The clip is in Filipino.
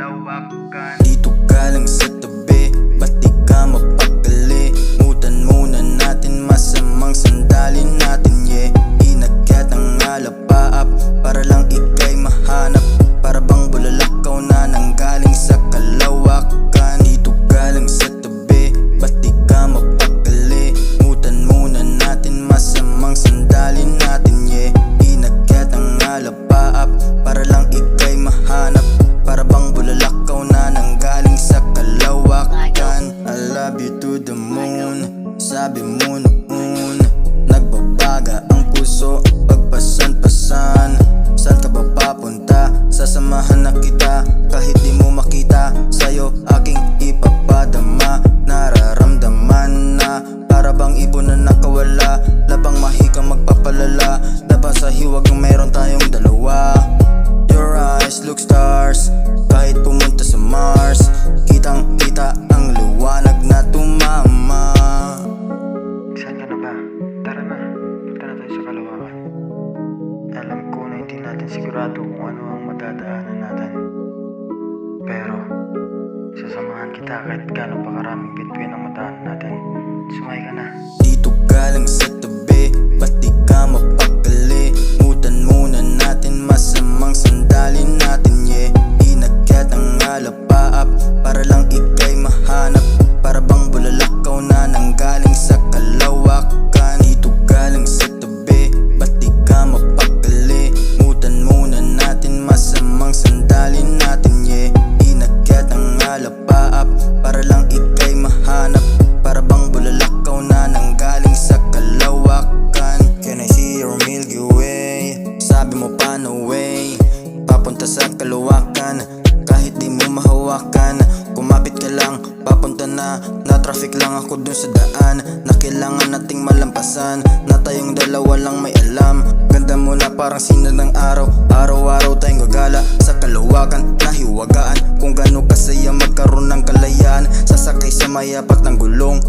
kalawakan. Dito ka lang sa tabi, ba't di ka mapakali? Mutan muna natin, masamang sandalin natin, yeah. Inakyat ang alapaap, para lang ika'y mahanap. Para bang bulalakaw na nanggaling sa kalawakan. Dito ka lang sa tabi, ba't di ka mapakali? Mutan muna natin, masamang sandalin natin, yeah. Inakyat ang alapaap, para lang ika'y mahanap. Para bang bulalakaw na nanggaling sa kalawakan. I love you to the moon, sabi mo noon. Nagbabaga ang puso, pagpasan-pasan. Saan ka ba papunta? Sasamahan na kita, kahit di mo makita. Sa'yo aking ipapadama, nararamdaman na para bang ibon na nakawala. Labang mahikang magpapalala, laban sa hiwag kung meron tayong dalawa. Your eyes look stars, kahit pumunta sa Mars. Kitang kita ang liwanag na tumama. Saan ka na ba? Tara na, punta na tayo sa kalawakan. Alam ko na hindi natin sigurado kung ano ang madadaanan natin, pero sasamahan kita kahit gano'n pa karaming bituin ang madaanan natin. Sumay ka na. Dito ka lang sa tabi, ba't di ka mapakali? Mutan muna natin, masamang sandalin natin, yeah. Inakyat ang alapaap, para lang ika'y mahanap. Para bang bulalakaw na nanggaling sa kalawakan. Dito ka lang sa tabi, ba't di ka mapakali? Mutan muna natin, masamang sandalin natin, yeah. Inakyat ang alapaap, para lang ika'y mahanap. Para bang bulalakaw na nanggaling sa kalawakan. Can I see your Milky Way? Sabi mo pa no way, papunta sa kalawakan. Kahit di mo mahawakan, kumapit ka lang, papunta na. Na-traffic lang ako dun sa daan, na kailangan nating malampasan. Na tayong dalawa lang may alam. Ganda mo na parang sinag ng araw. Araw-araw tayong gagala sa kalawakan, nahiwagaan. Kung gano'n kasaya magkaroon ng kalayaan, sasakay sa mayapak ng gulong.